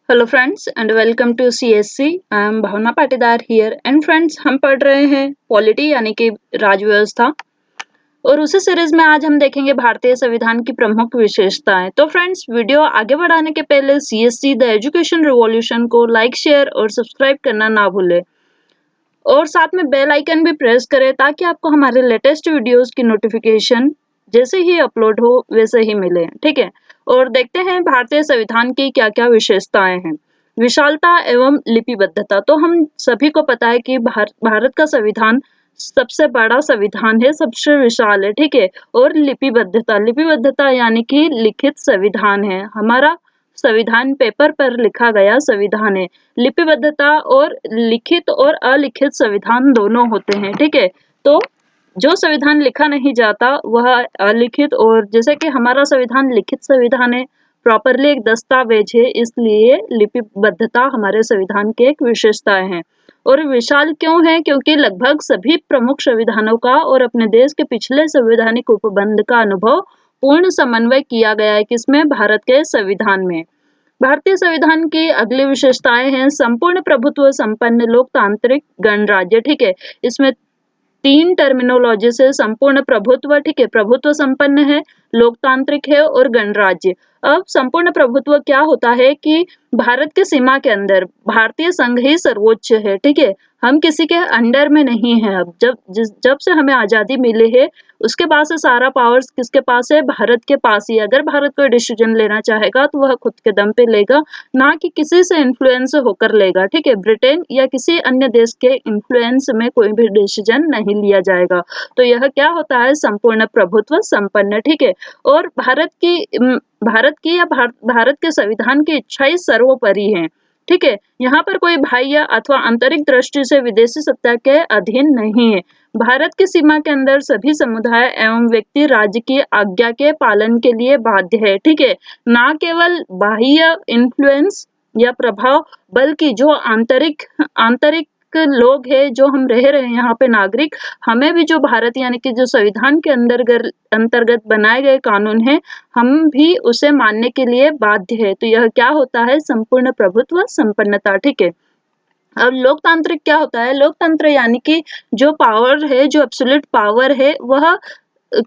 Hello friends and welcome to CSC. I am Bhavna Patidar here and friends, हम पढ़ रहे हैं पॉलिटी यानी कि राज व्यवस्था। और उसी सीरीज में आज हम देखेंगे भारतीय संविधान की प्रमुख विशेषताएं। तो फ्रेंड्स, वीडियो आगे बढ़ाने के पहले सीएससी द एजुकेशन रिवॉल्यूशन को लाइक, शेयर और सब्सक्राइब करना ना भूलें और साथ में बेल आइकन भी प्रेस करें ताकि आपको हमारे लेटेस्ट वीडियोस की नोटिफिकेशन जैसे ही अपलोड हो वैसे ही मिले। ठीक है, और देखते हैं भारतीय संविधान की क्या क्या विशेषताएं हैं। विशालता एवं लिपिबद्धता। तो हम सभी को पता है कि भारत का संविधान सबसे बड़ा संविधान है, सबसे विशाल है। ठीक है, और लिपिबद्धता, लिपिबद्धता यानी कि लिखित संविधान है। हमारा संविधान पेपर पर लिखा गया संविधान है। लिपिबद्धता और लिखित और अलिखित संविधान दोनों होते हैं। ठीक है, तो जो संविधान लिखा नहीं जाता वह अलिखित, और जैसे कि हमारा संविधान लिखित संविधान है, प्रॉपरली एक दस्तावेज है, इसलिए लिपिबद्धता हमारे संविधान की एक विशेषताएं हैं। और विशाल क्यों है? क्योंकि लगभग सभी प्रमुख संविधानों का और अपने देश के पिछले संवैधानिक उपबंध का अनुभव पूर्ण समन्वय किया गया है किसमें? भारत के संविधान में। भारतीय संविधान की अगली विशेषताएं हैं संपूर्ण प्रभुत्व संपन्न लोकतांत्रिक गणराज्य। ठीक है, इसमें तीन टर्मिनोलॉजी से संपूर्ण प्रभुत्व, ठीक है, प्रभुत्व संपन्न है, लोकतांत्रिक है और गणराज्य। अब संपूर्ण प्रभुत्व क्या होता है कि भारत के सीमा के अंदर भारतीय संघ ही सर्वोच्च है। ठीक है, हम किसी के अंडर में नहीं है। अब जब से हमें आजादी मिली है उसके बाद से सारा पावर्स किसके पास है? भारत के पास ही। अगर भारत कोई डिसीजन लेना चाहेगा तो वह खुद के दम पे लेगा, ना कि किसी से इन्फ्लुएंस होकर लेगा। ठीक है, ब्रिटेन या किसी अन्य देश के इन्फ्लुएंस में कोई भी डिसीजन नहीं लिया जाएगा। तो यह क्या होता है? संपूर्ण प्रभुत्व संपन्न। ठीक है, और भारत की या भारत के संविधान की इच्छा ही सर्वोपरि है। ठीक है, यहाँ पर कोई बाह्य अथवा आंतरिक दृष्टि से विदेशी सत्ता के अधीन नहीं है। भारत की सीमा के अंदर सभी समुदाय एवं व्यक्ति राज्य की आज्ञा के पालन के लिए बाध्य है। ठीक है, ना केवल बाह्य इन्फ्लुएंस या प्रभाव, बल्कि जो आंतरिक आंतरिक लोग हैं, जो हम रह रहे हैं यहाँ पे नागरिक, हमें भी जो भारत यानी कि जो संविधान के अंतर्गत बनाए गए कानून हैं, हम भी उसे मानने के लिए बाध्य है। तो यह क्या होता है? संपूर्ण प्रभुत्व संपन्नता। ठीक है, अब लोकतांत्रिक क्या होता है? लोकतंत्र यानी कि जो पावर है, जो एब्सोल्यूट पावर है, वह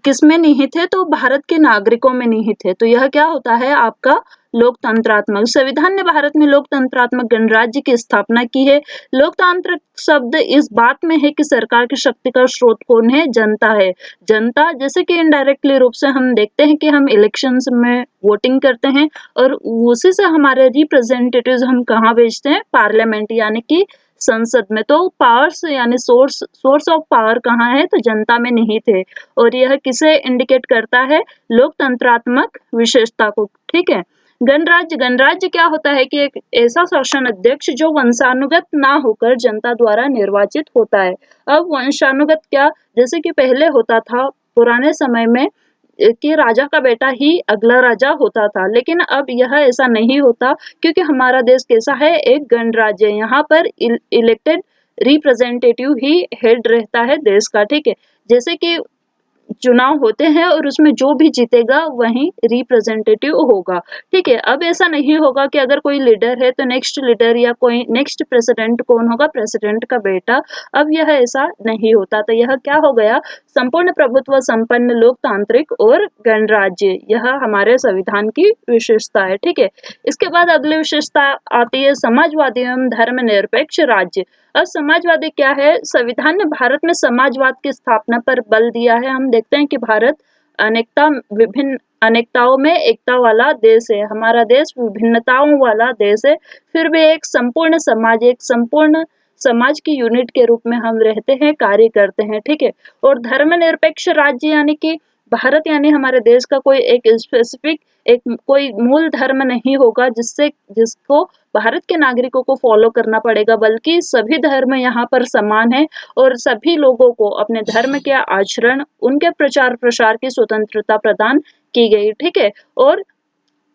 किसमें निहित है? तो भारत के नागरिकों में निहित है। तो यह क्या होता है? आपका लोकतंत्रात्मक। संविधान ने भारत में लोकतंत्रात्मक गणराज्य की स्थापना की है। लोकतांत्रिक शब्द इस बात में है कि सरकार की शक्ति का स्रोत कौन है? जनता है। जनता, जैसे कि इनडायरेक्टली रूप से हम देखते हैं कि हम इलेक्शंस में वोटिंग करते हैं और उसी से हमारे रिप्रेजेंटेटिव्स हम कहाँ भेजते हैं? पार्लियामेंट यानी कि संसद में। तो पावर्स यानी सोर्स ऑफ पावर कहाँ है? तो जनता में निहित है। और यह किसे इंडिकेट करता है? लोकतंत्रात्मक विशेषता को। ठीक है, गणराज्य। गणराज्य क्या होता है कि एक ऐसा शासन अध्यक्ष जो वंशानुगत ना होकर जनता द्वारा निर्वाचित होता है। अब वंशानुगत क्या? जैसे कि पहले होता था पुराने समय में कि राजा का बेटा ही अगला राजा होता था, लेकिन अब यह ऐसा नहीं होता क्योंकि हमारा देश कैसा है? एक गणराज्य। यहाँ पर इलेक्टेड रिप्रेजेंटेटिव ही हेड रहता है देश का। ठीक है, जैसे कि चुनाव होते हैं और उसमें जो भी जीतेगा वही रिप्रेजेंटेटिव होगा। ठीक है, अब ऐसा नहीं होगा कि अगर कोई लीडर है तो नेक्स्ट लीडर या कोई नेक्स्ट प्रेसिडेंट कौन होगा? प्रेसिडेंट का बेटा। अब यह ऐसा नहीं होता। तो यह क्या हो गया? संपूर्ण प्रभुत्व संपन्न लोकतांत्रिक और गणराज्य, यह हमारे संविधान की विशेषता है। ठीक है, इसके बाद अगली विशेषता आती है समाजवादी एवं धर्मनिरपेक्ष राज्य। अब समाजवादी क्या है? संविधान ने भारत में समाजवाद की स्थापना पर बल दिया है। हम देखते हैं कि भारत विभिन्न अनेकताओं में एकता वाला देश है। हमारा देश विभिन्नताओं वाला देश है, फिर भी एक संपूर्ण समाज, एक संपूर्ण समाज की यूनिट के रूप में हम रहते हैं, कार्य करते हैं। ठीक है, और धर्मनिरपेक्ष राज्य यानी कि भारत यानी हमारे देश का कोई एक स्पेसिफिक एक कोई मूल धर्म नहीं होगा जिसको भारत के नागरिकों को फॉलो करना पड़ेगा, बल्कि सभी धर्म यहाँ पर समान है और सभी लोगों को अपने धर्म के आचरण, उनके प्रचार प्रसार की स्वतंत्रता प्रदान की गई। ठीक है, और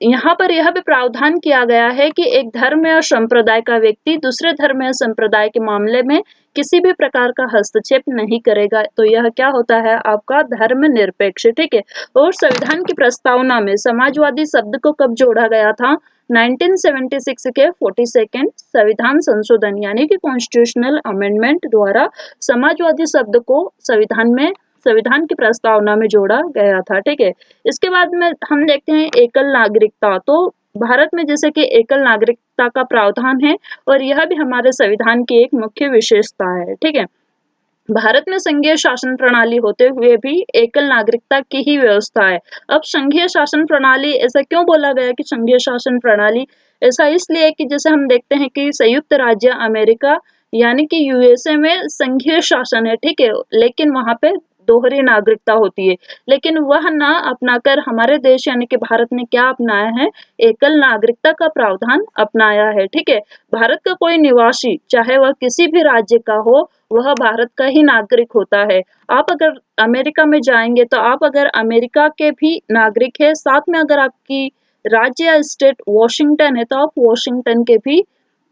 यहाँ पर यह भी प्रावधान किया गया है कि एक धर्म या संप्रदाय का व्यक्ति दूसरे धर्म या संप्रदाय के मामले में किसी भी प्रकार का हस्तक्षेप नहीं करेगा। तो यह क्या होता है, आपका धर्मनिरपेक्ष, ठीक है। और संविधान की प्रस्तावना में समाजवादी शब्द को कब जोड़ा गया था? 1976 के 42nd संविधान संशोधन यानी कि कॉन्स्टिट्यूशनल अमेंडमेंट द्वारा समाजवादी शब्द को संविधान की प्रस्तावना में जोड़ा गया था, ठीक है। इसके बाद में हम देखते हैं एकल नागरिकता। तो भारत में जैसे कि एकल नागरिकता का प्रावधान है और यह भी हमारे संविधान की एक मुख्य विशेषता है, ठीक है। भारत में संघीय शासन प्रणाली होते हुए भी एकल नागरिकता की ही व्यवस्था है। अब संघीय शासन प्रणाली, ऐसा क्यों बोला गया कि संघीय शासन प्रणाली? ऐसा इसलिए कि जैसे हम देखते हैं कि संयुक्त राज्य अमेरिका यानी कि यूएसए में संघीय शासन है, ठीक है, लेकिन वहां पे दोहरी नागरिकता होती है। लेकिन वह ना अपनाकर हमारे देश यानी कि भारत ने क्या अपनाया है? एकल नागरिकता का प्रावधान अपनाया है, ठीक है। भारत का कोई निवासी चाहे वह किसी भी राज्य का हो, वह भारत का ही नागरिक होता है। आप अगर अमेरिका में जाएंगे तो आप अगर अमेरिका के भी नागरिक है, साथ में अगर आपकी राज्य या स्टेट वॉशिंगटन है तो आप वॉशिंगटन के भी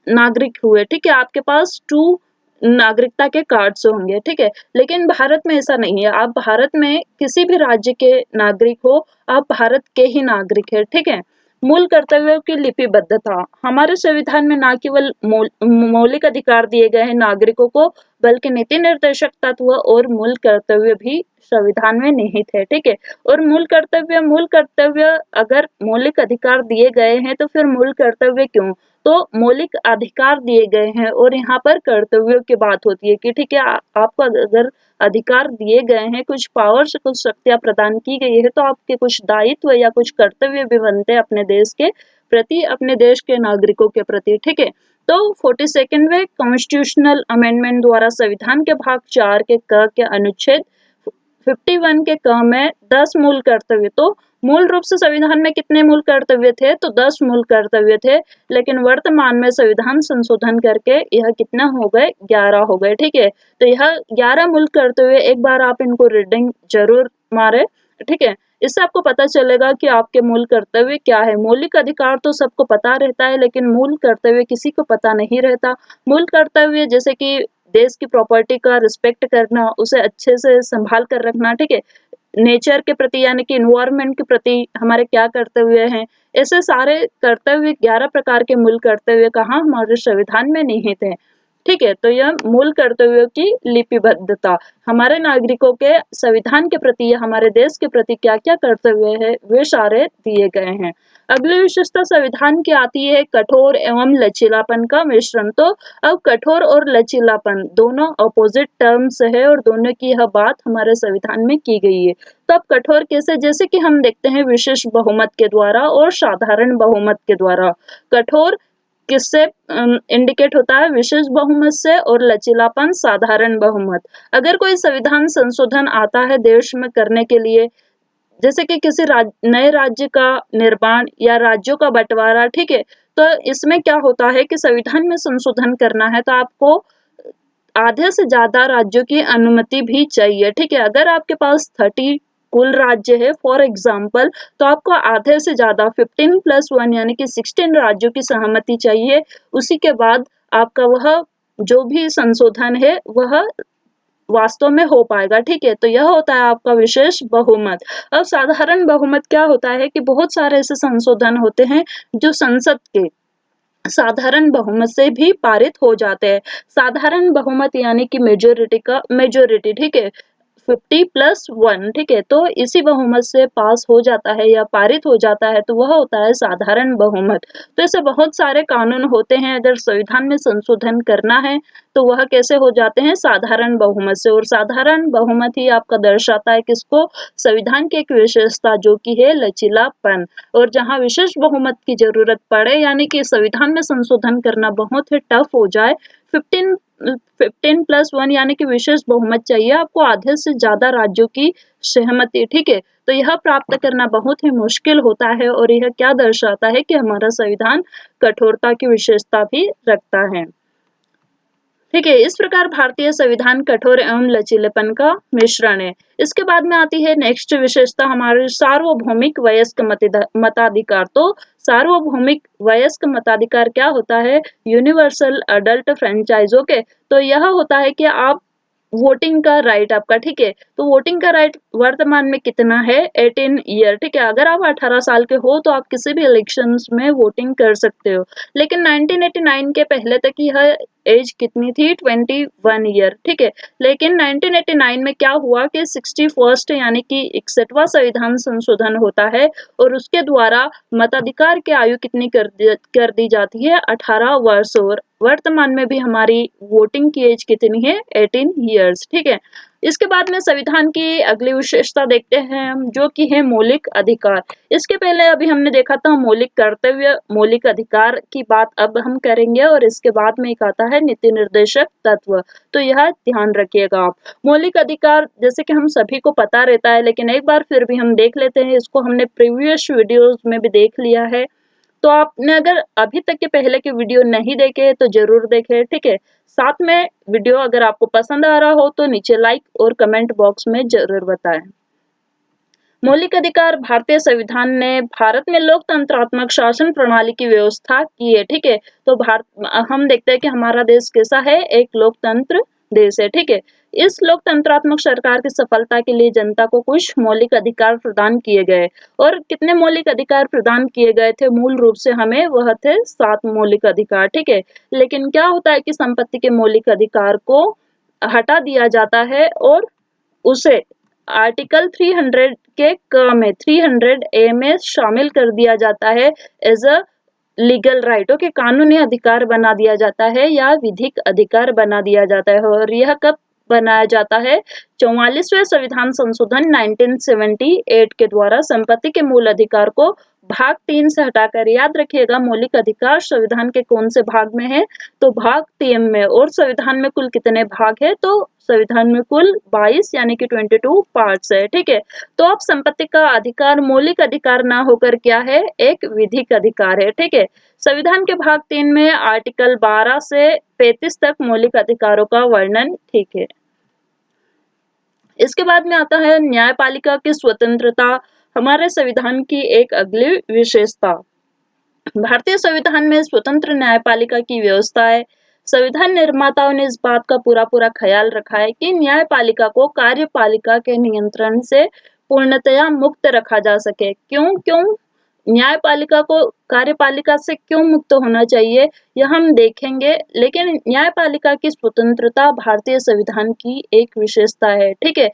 नागरिक हुए, ठीक है। आपके पास 2 नागरिकता के कार्ड्स होंगे, ठीक है। लेकिन भारत में ऐसा नहीं है। आप भारत में किसी भी राज्य के नागरिक हो, आप भारत के ही नागरिक है, ठीक है। मूल कर्तव्यों की लिपिबद्धता। हमारे संविधान में न केवल मौलिक अधिकार दिए गए हैं नागरिकों को, बल्कि नीति निर्देशक तत्व और मूल कर्तव्य भी संविधान में निहित है, ठीक है। और मूल कर्तव्य अगर मौलिक अधिकार दिए गए हैं तो फिर मूल कर्तव्य क्यों? तो मौलिक अधिकार दिए गए हैं और यहाँ पर कर्तव्यों की बात होती है कि ठीक है, आपको अगर अधिकार दिए गए हैं, कुछ पावर्स, कुछ शक्तियां प्रदान की गई है, तो आपके कुछ दायित्व या कुछ कर्तव्य भी बनते हैं अपने देश के प्रति, अपने देश के नागरिकों के प्रति, ठीक है। तो 42वें कॉन्स्टिट्यूशनल अमेंडमेंट द्वारा संविधान के भाग 4 के क के अनुच्छेद 51 के क में 10 मूल कर्तव्य, तो मूल रूप से संविधान में कितने मूल कर्तव्य थे? तो 10 मूल कर्तव्य थे। लेकिन वर्तमान में संविधान संशोधन करके यह कितना हो गए? 11 हो गए, ठीक है। तो यह 11 मूल कर्तव्य, एक बार आप इनको रीडिंग जरूर मारे, ठीक है। इससे आपको पता चलेगा कि आपके मूल कर्तव्य क्या है। मौलिक अधिकार तो सबको पता रहता है, लेकिन मूल कर्तव्य किसी को पता नहीं रहता। मूल कर्तव्य जैसे कि देश की प्रॉपर्टी का रिस्पेक्ट करना, उसे अच्छे से संभाल कर रखना, ठीक है। नेचर के प्रति यानी कि इन्वायरमेंट के प्रति हमारे क्या कर्तव्य हैं, ऐसे सारे कर्तव्य 11 प्रकार के मूल कर्तव्य कहाँ? हमारे संविधान में निहित है, ठीक है। तो यह मूल कर्तव्यों की लिपिबद्धता, हमारे नागरिकों के संविधान के प्रति या हमारे देश के प्रति क्या क्या कर्तव्य है, वे सारे दिए गए हैं। अगली विशेषता संविधान की आती है कठोर एवं लचीलापन का मिश्रण। तो अब कठोर और लचीलापन दोनों अपोजिट टर्म्स है और दोनों की यह बात हमारे संविधान में की गई है। तो अब कठोर कैसे? जैसे कि हम देखते हैं विशेष बहुमत के द्वारा और साधारण बहुमत के द्वारा। कठोर किससे इंडिकेट होता है? विशेष बहुमत से, और लचीलापन साधारण बहुमत। अगर कोई संविधान संशोधन आता है देश में करने के लिए, जैसे कि किसी नए राज्य का निर्माण या राज्यों का बंटवारा, ठीक है, तो इसमें क्या होता है कि संविधान में संशोधन करना है तो आपको आधे से ज्यादा राज्यों की अनुमति भी चाहिए, ठीक है। अगर आपके पास 30 कुल राज्य है फॉर एग्जाम्पल, तो आपको आधे से ज्यादा 15+1 यानी कि 16 राज्यों की सहमति चाहिए। उसी के बाद आपका वह जो भी संशोधन है वह वास्तव में हो पाएगा, ठीक है। तो यह होता है आपका विशेष बहुमत। अब साधारण बहुमत क्या होता है कि बहुत सारे ऐसे संशोधन होते हैं जो संसद के साधारण बहुमत से भी पारित हो जाते हैं। साधारण बहुमत यानी कि मेजोरिटी, ठीक है, 50+1, ठीक है। तो इसी बहुमत से पास हो जाता है या पारित हो जाता है, तो वह होता है साधारण बहुमत। तो ऐसे बहुत सारे कानून होते हैं, अगर संविधान में संशोधन करना है तो वह कैसे हो जाते हैं? साधारण बहुमत से। और साधारण बहुमत ही आपका दर्शाता है किसको? संविधान की एक विशेषता जो कि है लचीलापन। और जहां विशेष बहुमत की जरूरत पड़े यानी कि संविधान में संशोधन करना बहुत ही टफ हो जाए, 15+1 यानी कि विशेष बहुमत चाहिए आपको, आधे से ज्यादा राज्यों की सहमति, ठीक है। तो यह प्राप्त करना बहुत ही मुश्किल होता है और यह क्या दर्शाता है कि हमारा संविधान कठोरता की विशेषता भी रखता है। ठीक है, इस प्रकार भारतीय संविधान कठोर एवं लचीलेपन का मिश्रण है। इसके बाद में आती है नेक्स्ट विशेषता हमारे सार्वभौमिक वयस्क मताधिकार। तो सार्वभौमिक वयस्क मताधिकार क्या होता है? Universal adult franchise. ओके, तो यह होता है कि आप वोटिंग का राइट आपका, ठीक है, तो वोटिंग का राइट वर्तमान में कितना है? 18 ईयर, ठीक है। अगर आप 18 साल के हो तो आप किसी भी इलेक्शंस में वोटिंग कर सकते हो। लेकिन 1989 के पहले तक यह एज कितनी थी? 21 ईयर, ठीक है। लेकिन 1989 में क्या हुआ कि 61st यानी कि 61वां संविधान संशोधन होता है और उसके द्वारा मताधिकार की आयु कितनी कर दी जाती है? 18 वर्ष। और वर्तमान में भी हमारी वोटिंग की एज कितनी है? 18 ईयर्स, ठीक है। इसके बाद में संविधान की अगली विशेषता देखते हैं हम, जो कि है मौलिक अधिकार। इसके पहले अभी हमने देखा था मौलिक कर्तव्य, मौलिक अधिकार की बात अब हम करेंगे और इसके बाद में एक आता है नीति निर्देशक तत्व। तो यह ध्यान रखिएगा आप। मौलिक अधिकार जैसे कि हम सभी को पता रहता है, लेकिन एक बार फिर भी हम देख लेते हैं इसको। हमने प्रीवियस वीडियोस में भी देख लिया है, तो आपने अगर अभी तक के पहले के वीडियो नहीं देखे तो जरूर देखें, ठीक है। साथ में वीडियो अगर आपको पसंद आ रहा हो तो नीचे लाइक और कमेंट बॉक्स में जरूर बताएं। मौलिक अधिकार भारतीय संविधान ने भारत में लोकतंत्रात्मक शासन प्रणाली की व्यवस्था की है, ठीक है। तो भारत हम देखते हैं कि हमारा देश कैसा है? एक लोकतंत्र देश है, ठीक है। इस लोकतंत्रात्मक सरकार की सफलता के लिए जनता को कुछ मौलिक अधिकार प्रदान किए गए। और कितने मौलिक अधिकार प्रदान किए गए थे? मूल रूप से हमें वह थे 7 मौलिक अधिकार, ठीक है। लेकिन क्या होता है कि संपत्ति के मौलिक अधिकार को हटा दिया जाता है और उसे आर्टिकल 300 के क में 300 ए में शामिल कर दिया जाता है as a legal right. Okay, कानूनी अधिकार बना दिया जाता है या विधिक अधिकार बना दिया जाता है। और यह कब बनाया जाता है? 44वें संविधान संशोधन 1978 के द्वारा संपत्ति के मूल अधिकार को भाग 3 से हटाकर। याद रखिएगा मौलिक अधिकार संविधान के कौन से भाग में है? तो भाग 3 में। और संविधान में कुल कितने भाग है? तो संविधान में कुल 22 यानी कि 22 पार्ट्स है, ठीक है। तो अब संपत्ति का अधिकार मौलिक अधिकार ना होकर क्या है? एक विधिक अधिकार है, ठीक है। संविधान के भाग 3 में आर्टिकल 12 से 35 तक मौलिक अधिकारों का वर्णन, ठीक है। इसके बाद में आता है न्यायपालिका की स्वतंत्रता, हमारे संविधान की एक अगली विशेषता। भारतीय संविधान में स्वतंत्र न्यायपालिका की व्यवस्था है। संविधान निर्माताओं ने इस बात का पूरा ख्याल रखा है कि न्यायपालिका को कार्यपालिका के नियंत्रण से पूर्णतया मुक्त रखा जा सके। क्यों न्यायपालिका को कार्यपालिका से क्यों मुक्त होना चाहिए, यह हम देखेंगे। लेकिन न्यायपालिका की स्वतंत्रता भारतीय संविधान की एक विशेषता है, ठीक है,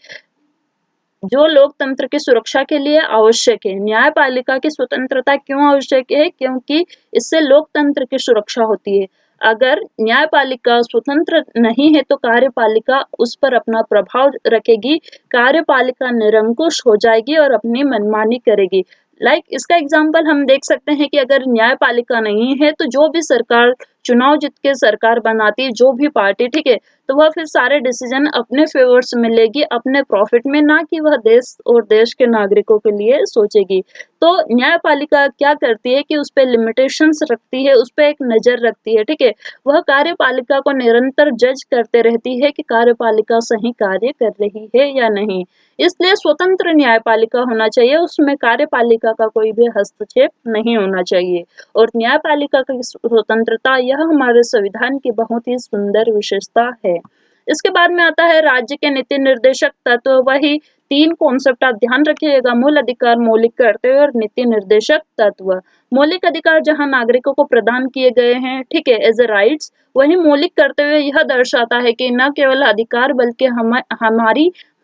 जो लोकतंत्र की सुरक्षा के लिए आवश्यक है। न्यायपालिका की स्वतंत्रता क्यों आवश्यक है? क्योंकि इससे लोकतंत्र की सुरक्षा होती है। अगर न्यायपालिका स्वतंत्र नहीं है तो कार्यपालिका उस पर अपना प्रभाव रखेगी, कार्यपालिका निरंकुश हो जाएगी और अपनी मनमानी करेगी। इसका एग्जाम्पल हम देख सकते हैं कि अगर न्यायपालिका नहीं है तो जो भी सरकार चुनाव जीत के सरकार बनाती है, जो भी पार्टी, ठीक है, तो वह फिर सारे डिसीजन अपने फेवर्स में लेगी, अपने प्रॉफिट में, ना कि वह देश और देश के नागरिकों के लिए सोचेगी। तो न्यायपालिका क्या करती है कि उस पर लिमिटेशंस रखती है, उस पर एक नजर रखती है, ठीक है। वह कार्यपालिका को निरंतर जज करते रहती है कि कार्यपालिका सही कार्य कर रही है या नहीं। इसलिए स्वतंत्र न्यायपालिका होना चाहिए, उसमें कार्यपालिका का कोई भी हस्तक्षेप नहीं होना चाहिए। और न्यायपालिका की स्वतंत्रता यह हमारे संविधान की बहुत ही सुंदर विशेषता है। इसके बाद में आता है राज्य के नीति निर्देशक तत्व। वही 3 कॉन्सेप्ट आप ध्यान रखिएगा: मूल अधिकार, मौलिक कर्तव्य और नीति निर्देशक तत्व। मौलिक अधिकार जहां नागरिकों को प्रदान किए गए हैं, ठीक है, एज ए राइट्स, वही मौलिक कर्तव्य यह दर्शाता है कि न केवल अधिकार बल्कि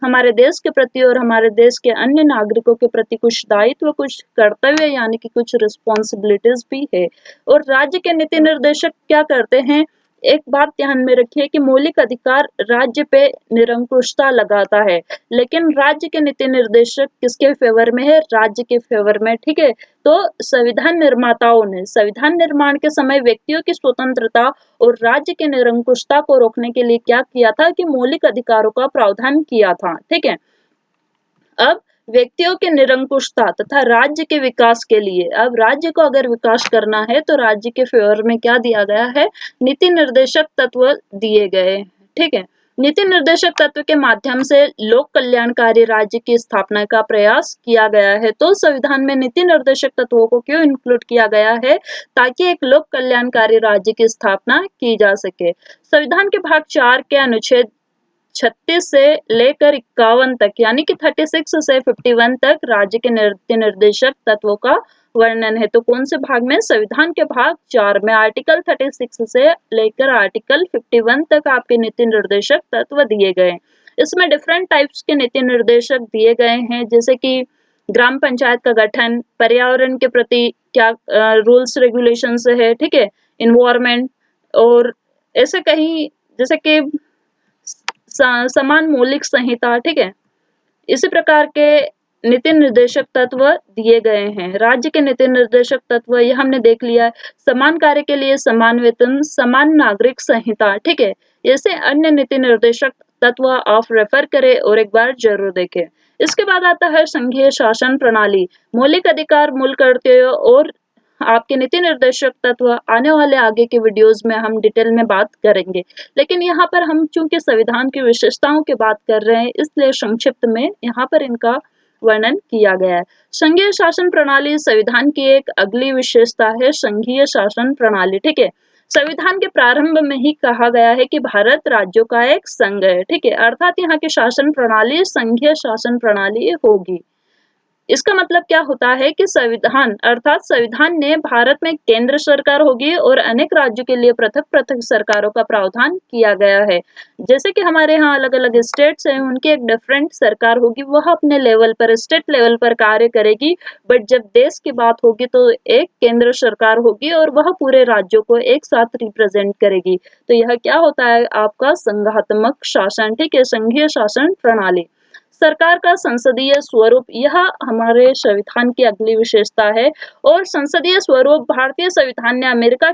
हमारे देश के प्रति और हमारे देश के अन्य नागरिकों के प्रति कुछ दायित्व, कुछ कर्तव्य यानी कि कुछ रिस्पॉन्सिबिलिटीज भी है। और राज्य के नीति निर्देशक क्या करते हैं? एक बात ध्यान में रखिए कि मौलिक अधिकार राज्य पे निरंकुशता लगाता है, लेकिन राज्य के नीति निर्देशक किसके फेवर में है? राज्य के फेवर में, ठीक है। तो संविधान निर्माताओं ने संविधान निर्माण के समय व्यक्तियों की स्वतंत्रता और राज्य के निरंकुशता को रोकने के लिए क्या किया था कि मौलिक अधिकारों का प्रावधान किया था, ठीक है। अब व्यक्तियों की निरंकुशता तथा राज्य के विकास के लिए। अब राज्य को अगर विकास करना है तो राज्य के फेवर में क्या दिया गया है, नीति निर्देशक तत्व दिए गए हैं। ठीक है, नीति निर्देशक तत्व के माध्यम से लोक कल्याणकारी राज्य की स्थापना का प्रयास किया गया है। तो संविधान में नीति निर्देशक तत्वों को क्यों इंक्लूड किया गया है, ताकि एक लोक कल्याणकारी राज्य की स्थापना की जा सके। संविधान के भाग 4 के अनुच्छेद 36 से लेकर 51 तक, यानी कि 36 से 51 तक राज्य के नीति निर्देशक तत्वों का वर्णन है। तो कौन से भाग में, संविधान के भाग 4 में आर्टिकल 36 से लेकर आर्टिकल 51 तक आपके नीति निर्देशक तत्व दिए गए। इसमें डिफरेंट टाइप्स के नीति निर्देशक दिए गए हैं, जैसे कि ग्राम पंचायत का गठन, पर्यावरण के प्रति क्या रूल्स रेगुलेशंस है, ठीक है, इन्वायरमेंट, और ऐसे कहीं जैसे कि समान मौलिक संहिता, ठीक है, इसी प्रकार के नीति निर्देशक तत्व दिए गए हैं। राज्य के नीति निर्देशक तत्व ये हमने देख लिया, समान कार्य के लिए समान वेतन, समान नागरिक संहिता, ठीक है। ऐसे अन्य नीति निर्देशक तत्व आप रेफर करें और एक बार जरूर देखें। इसके बाद आता है संघीय शासन प्रणाली, मौलिक अधिकार, मूल कर्तव्य और आपके नीति निर्देशक तत्व आने वाले आगे के वीडियोस में हम डिटेल में बात करेंगे। लेकिन यहाँ पर हम चूंकि संविधान की विशेषताओं की बात कर रहे हैं, इसलिए संक्षिप्त में यहाँ पर इनका वर्णन किया गया है। संघीय शासन प्रणाली संविधान की एक अगली विशेषता है, संघीय शासन प्रणाली, ठीक है। संविधान के प्रारंभ में ही कहा गया है कि भारत राज्यों का एक संघ है, ठीक है, अर्थात यहाँ की शासन प्रणाली संघीय शासन प्रणाली होगी। इसका मतलब क्या होता है कि संविधान अर्थात संविधान ने भारत में केंद्र सरकार होगी और अनेक राज्यों के लिए पृथक पृथक सरकारों का प्रावधान किया गया है। जैसे कि हमारे यहाँ अलग अलग स्टेट्स हैं, उनकी एक डिफरेंट सरकार होगी, वह अपने लेवल पर स्टेट लेवल पर कार्य करेगी, बट जब देश की बात होगी तो एक केंद्र सरकार होगी और वह पूरे राज्यों को एक साथ रिप्रेजेंट करेगी। तो यह क्या होता है, आपका संघात्मक शासन, ठीक है, संघीय शासन प्रणाली। सरकार का संसदीय स्वरूप, यह हमारे संविधान की अगली विशेषता है। और संसदीय स्वरूप, भारतीय संविधान ने अमेरिका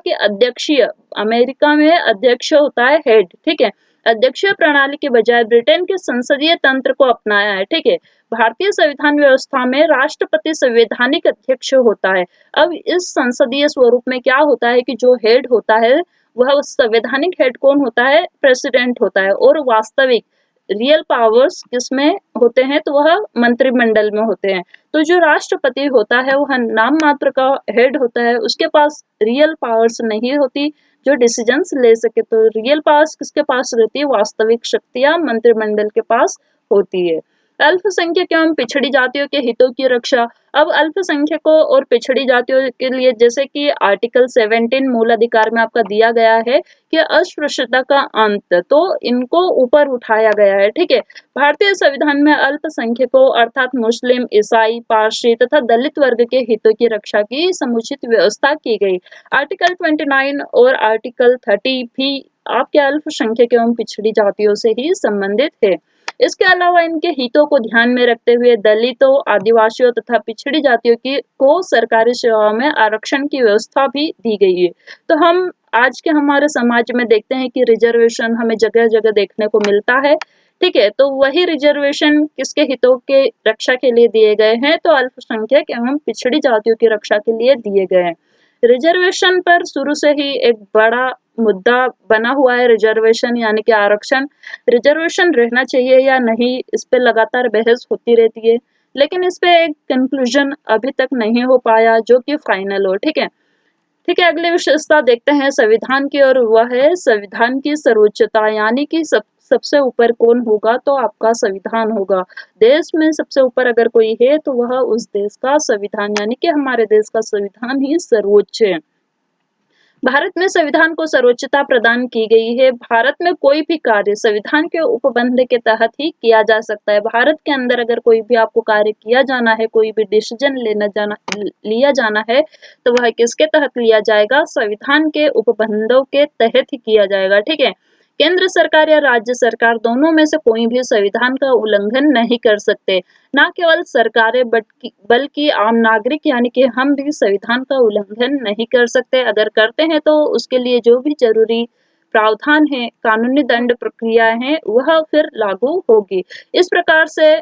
में अध्यक्ष होता है हेड, ठीक है, अध्यक्षीय प्रणाली के बजाय ब्रिटेन के संसदीय तंत्र को अपनाया है, ठीक है। भारतीय संविधान व्यवस्था में राष्ट्रपति संवैधानिक अध्यक्ष होता है। अब इस संसदीय स्वरूप में क्या होता है कि जो हेड होता है वह संवैधानिक हेड कौन होता है, प्रेसिडेंट होता है, और वास्तविक रियल पावर्स किसमें होते हैं, तो वह मंत्रिमंडल में होते हैं। तो जो राष्ट्रपति होता है वह नाम मात्र का हेड होता है, उसके पास रियल पावर्स नहीं होती जो डिसीजंस ले सके। तो रियल पावर्स किसके पास रहती है, वास्तविक शक्तियां मंत्रिमंडल के पास होती है। अल्पसंख्यक एवं पिछड़ी जातियों के हितों की रक्षा, अब अल्पसंख्यकों और पिछड़ी जातियों के लिए जैसे कि आर्टिकल 17 मूल अधिकार में आपका दिया गया है कि अस्पृश्यता का अंत, तो इनको ऊपर उठाया गया है, ठीक है। भारतीय संविधान में अल्पसंख्यकों अर्थात मुस्लिम, ईसाई, पारसी तथा दलित वर्ग के हितों की रक्षा की समुचित व्यवस्था की गई। आर्टिकल 29 और आर्टिकल 30 भी आपके अल्पसंख्यक एवं पिछड़ी जातियों से ही संबंधित है। इसके अलावा इनके हितों को ध्यान में रखते हुए दलितों, आदिवासियों तथा पिछड़ी जातियों की को सरकारी सेवाओं में आरक्षण की व्यवस्था भी दी गई है। तो हम आज के हमारे समाज में देखते हैं कि रिजर्वेशन हमें जगह जगह देखने को मिलता है, ठीक है। तो वही रिजर्वेशन किसके हितों के रक्षा के लिए दिए गए हैं, तो अल्पसंख्यक एवं पिछड़ी जातियों की रक्षा के लिए दिए गए हैं। रिजर्वेशन पर शुरू से ही एक बड़ा मुद्दा बना हुआ है, रिजर्वेशन यानी कि आरक्षण। रिजर्वेशन रहना चाहिए या नहीं, इस पे लगातार बहस होती रहती है, लेकिन इस पे एक कंक्लूजन अभी तक नहीं हो पाया जो कि फाइनल हो, ठीक है। ठीक है, अगली विशेषता देखते हैं संविधान की, और वह है संविधान की सर्वोच्चता, यानी कि सबसे ऊपर कौन होगा, तो आपका संविधान होगा। देश में सबसे ऊपर अगर कोई है तो वह उस देश का संविधान, यानी कि हमारे देश का संविधान ही सर्वोच्च है। भारत में संविधान को सर्वोच्चता प्रदान की गई है। भारत में कोई भी कार्य संविधान के उपबंध के तहत ही किया जा सकता है। भारत के अंदर अगर कोई भी आपको कार्य किया जाना है, कोई भी डिसीजन लिया जाना है, तो वह किसके तहत लिया जाएगा, संविधान के उपबंधों के तहत ही किया जाएगा, ठीक है। केंद्र सरकार या राज्य सरकार दोनों में से कोई भी संविधान का उल्लंघन नहीं कर सकते। न केवल सरकारें बल्कि आम नागरिक यानी कि हम भी संविधान का उल्लंघन नहीं कर सकते। अगर करते हैं तो उसके लिए जो भी जरूरी प्रावधान है, कानूनी दंड प्रक्रिया है, वह फिर लागू होगी। इस प्रकार से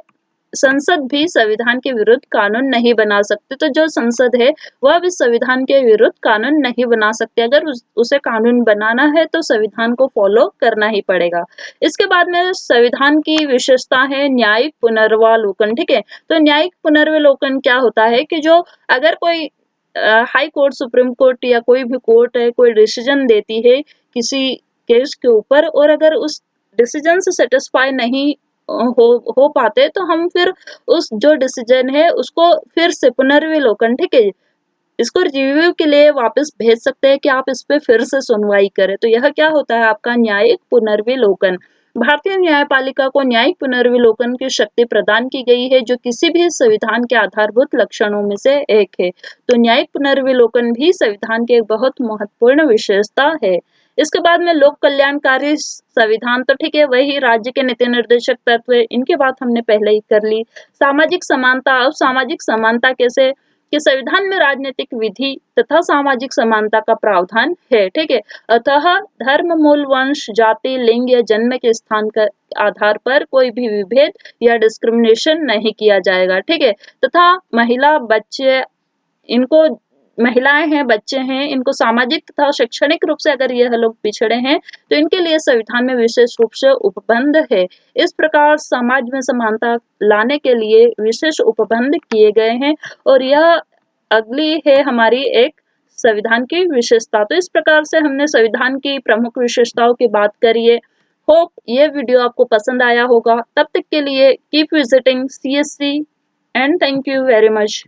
संसद भी संविधान के विरुद्ध कानून नहीं बना सकती। तो जो संसद है वह भी संविधान के विरुद्ध कानून नहीं बना सकते। अगर उसे कानून बनाना है तो संविधान को फॉलो करना ही पड़ेगा। इसके बाद में संविधान की विशेषता है न्यायिक पुनर्वालोकन। ठीक है, तो न्यायिक पुनर्वालोकन क्या होता है कि जो अगर कोई हाई कोर्ट, सुप्रीम कोर्ट या कोई भी कोर्ट है, कोई डिसीजन देती है किसी केस के ऊपर, और अगर उस डिसीजन से सेटिस्फाई नहीं हो पाते, तो हम फिर उस जो डिसीजन है उसको फिर से पुनर्विलोकन, ठीक है, इसको रिव्यू के लिए वापस भेज सकते हैं कि आप इस पे फिर से सुनवाई करें। तो यह क्या होता है आपका न्यायिक पुनर्विलोकन। भारतीय न्यायपालिका को न्यायिक पुनर्विलोकन की शक्ति प्रदान की गई है, जो किसी भी संविधान के आधारभूत लक्षणों में से एक है। तो न्यायिक पुनर्विलोकन भी संविधान की एक बहुत महत्वपूर्ण विशेषता है। इसके बाद में लोक कल्याणकारी संविधान, तो ठीक है, वही राज्य के नीति निर्देशक तत्व, इनकी बात हमने पहले ही कर ली। सामाजिक समानता, अब सामाजिक समानता कैसे कि संविधान में राजनीतिक विधि तथा सामाजिक समानता का प्रावधान है। ठीक है, अतः धर्म, मूल, वंश, जाति, लिंग या जन्म के स्थान के आधार पर कोई भी विभेद या डिस्क्रिमिनेशन नहीं किया जाएगा। ठीक है, तथा महिला, बच्चे, इनको, महिलाएं हैं, बच्चे हैं, इनको सामाजिक तथा शैक्षणिक रूप से अगर यह लोग पिछड़े हैं तो इनके लिए संविधान में विशेष रूप से उपबंध है। इस प्रकार समाज में समानता लाने के लिए विशेष उपबंध किए गए हैं, और यह अगली है हमारी एक संविधान की विशेषता। तो इस प्रकार से हमने संविधान की प्रमुख विशेषताओं की बात करी है। होप ये वीडियो आपको पसंद आया होगा। तब तक के लिए keep visiting CSC and thank you very much.